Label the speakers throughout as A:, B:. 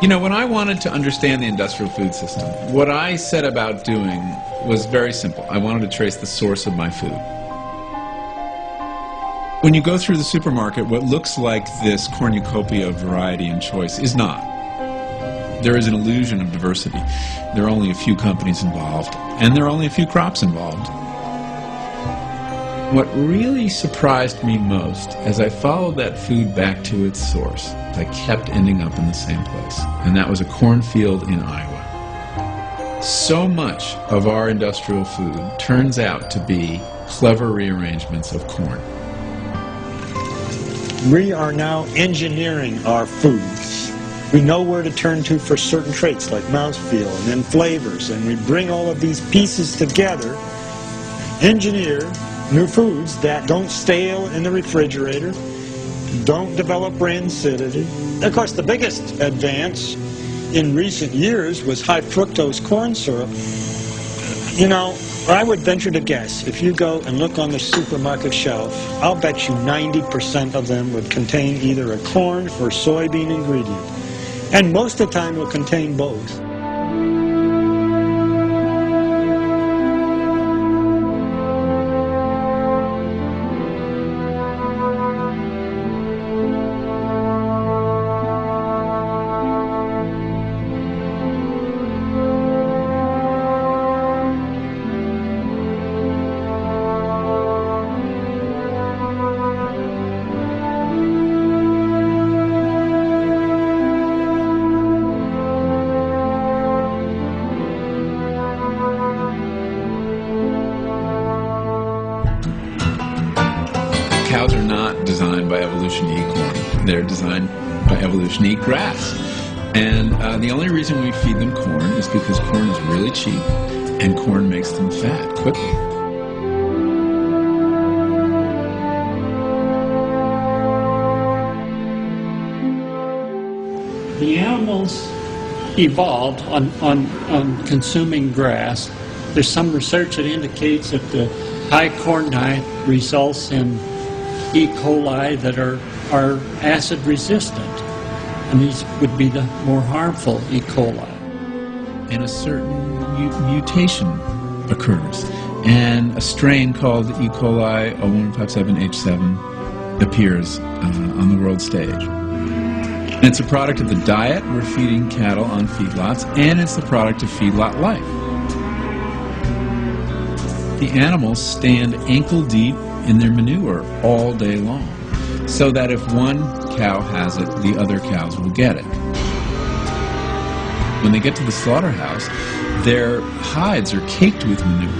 A: You know, when I wanted to understand the industrial food system, what I set about doing was very simple. I wanted to trace the source of my food. When you go through the supermarket, what looks like this cornucopia of variety and choice is not. There is an illusion of diversity. There are only a few companies involved, and there are only a few crops involved. What really surprised me most, as I followed that food back to its source, I kept ending up in the same place, and that was a cornfield in Iowa. So much of our industrial food turns out to be clever rearrangements of corn.
B: We are now engineering our foods. We know where to turn to for certain traits like mouthfeel and then flavors, and we bring all of these pieces together, engineer new foods that don't stale in the refrigerator, don't develop rancidity. Of course, the biggest advance in recent years was high fructose corn syrup. You know, I would venture to guess, if you go and look on the supermarket shelf, I'll bet you 90% of them would contain either a corn or soybean ingredient. And most of the time will contain both.
A: Cows are not designed by evolution to eat corn. They're designed by evolution to eat grass. And the only reason we feed them corn is because corn is really cheap, and corn makes them fat quickly.
C: The animals evolved on consuming grass. There's some research that indicates that the high corn diet results in E. coli that are acid resistant, and these would be the more harmful E. coli.
A: And a certain mutation occurs, and a strain called E. coli 0157H7 appears on the world stage. And it's a product of the diet we're feeding cattle on feedlots, and it's the product of feedlot life. The animals stand ankle deep in their manure all day long, so that if one cow has it, the other cows will get it. When they get to the slaughterhouse, their hides are caked with manure.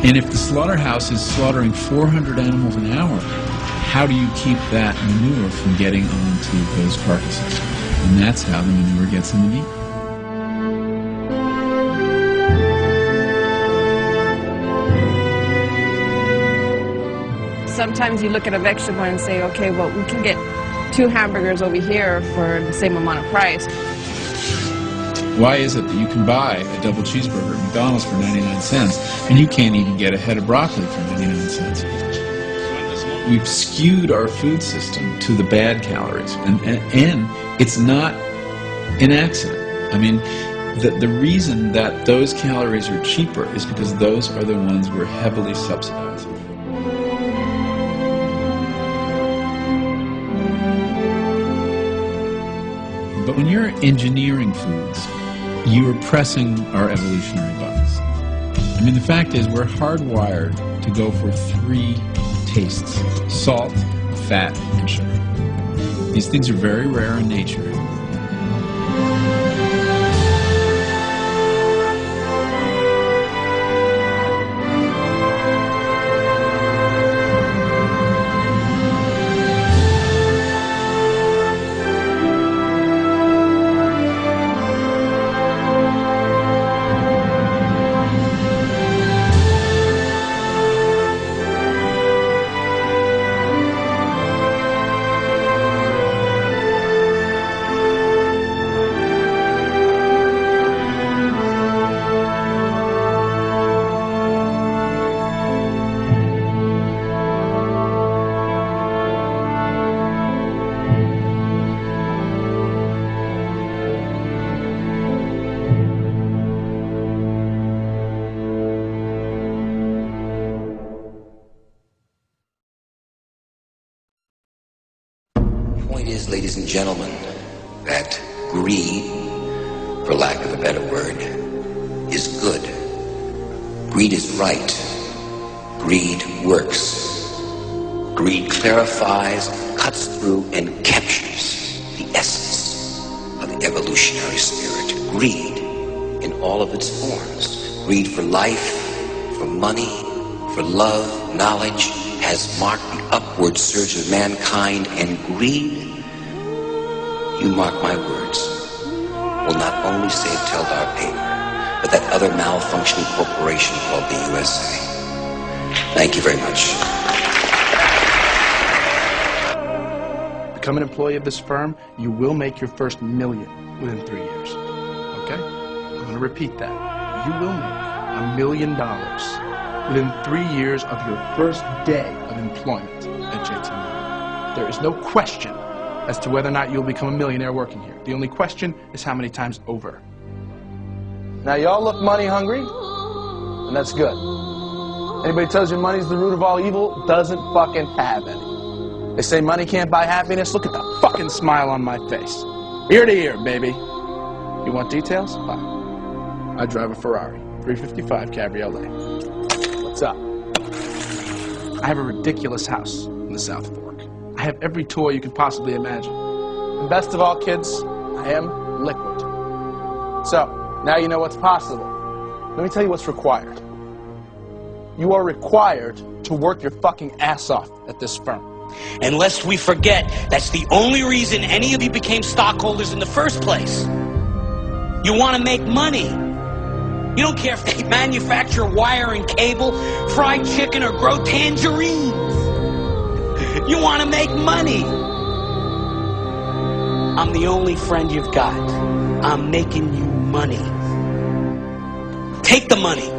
A: And if the slaughterhouse is slaughtering 400 animals an hour, how do you keep that manure from getting onto those carcasses? And that's how the manure gets in the meat.
D: Sometimes you look at a vegetable and say, okay, well, we can get 2 hamburgers over here for the same amount of price.
A: Why is it that you can buy a double cheeseburger at McDonald's for 99 cents and you can't even get a head of broccoli for 99 cents? We've skewed our food system to the bad calories, and it's not an accident. I mean, the reason that those calories are cheaper is because those are the ones we're heavily subsidizing. But when you're engineering foods, you are pressing our evolutionary buttons. I mean, the fact is we're hardwired to go for 3 tastes: salt, fat, and sugar. These things are very rare in nature.
E: point is, ladies and gentlemen, that greed, for lack of a better word, is good. Greed is right. Greed works. Greed clarifies, cuts through, and captures the essence of the evolutionary spirit. Greed in all of its forms. Greed for life, for money, for love, knowledge, has marked the upward surge of mankind, and greed, you mark my words, will not only save Teldar paper, but that other malfunctioning corporation called the USA. Thank you very much.
F: Become an employee of this firm, you will make your first $1 million within 3 years. Okay? I'm going to repeat that. You will make $1 million within 3 years of your first day of employment at JT Morgan. There is no question as to whether or not you'll become a millionaire working here. The only question is how many times over. Now, y'all look money hungry, and that's good. Anybody tells you money's the root of all evil doesn't fucking have any. They say money can't buy happiness. Look at the fucking smile on my face. Ear to ear, baby. You want details? Fine. I drive a Ferrari, 355 Cabriolet. What's up? I have a ridiculous house in the South Fork. I have every toy you could possibly imagine. And best of all, kids, I am liquid. So, now you know what's possible. Let me tell you what's required. You are required to work your fucking ass off at this firm.
G: And lest we forget, that's the only reason any of you became stockholders in the first place. You want to make money. You don't care if they manufacture wire and cable, fried chicken, or grow tangerines. You want to make money. I'm the only friend you've got. I'm making you money. Take the money.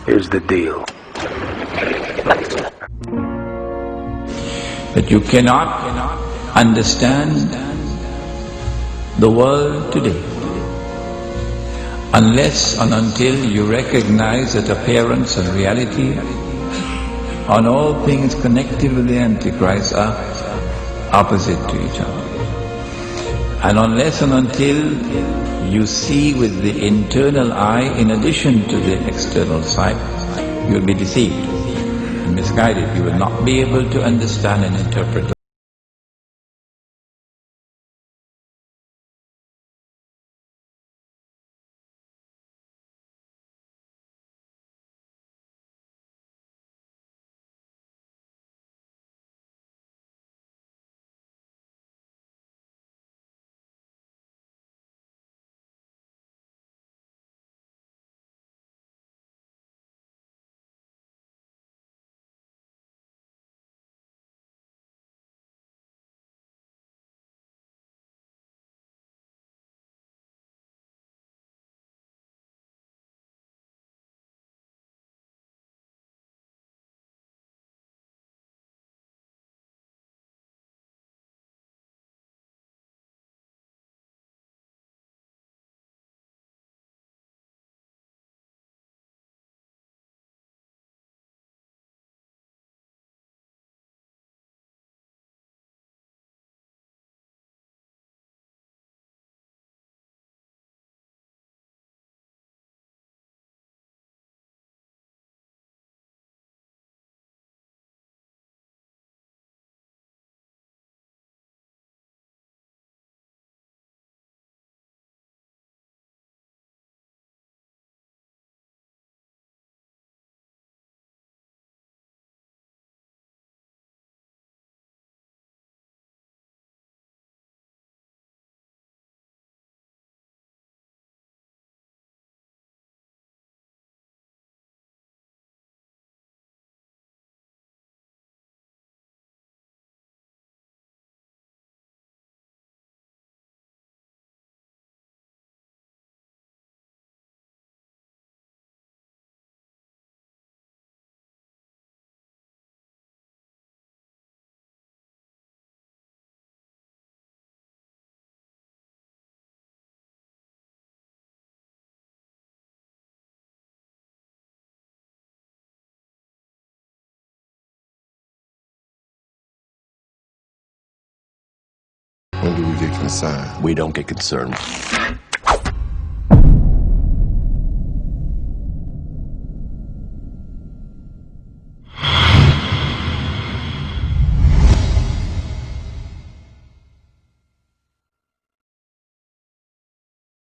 H: Here's the deal.
I: That you cannot understand the world today unless and until you recognize that appearance and reality and all things connected with the Antichrist are opposite to each other. And unless and until you see with the internal eye in addition to the external sight, you will be deceived and misguided. You will not be able to understand and interpret
H: When do we get concerned?
J: We don't get concerned.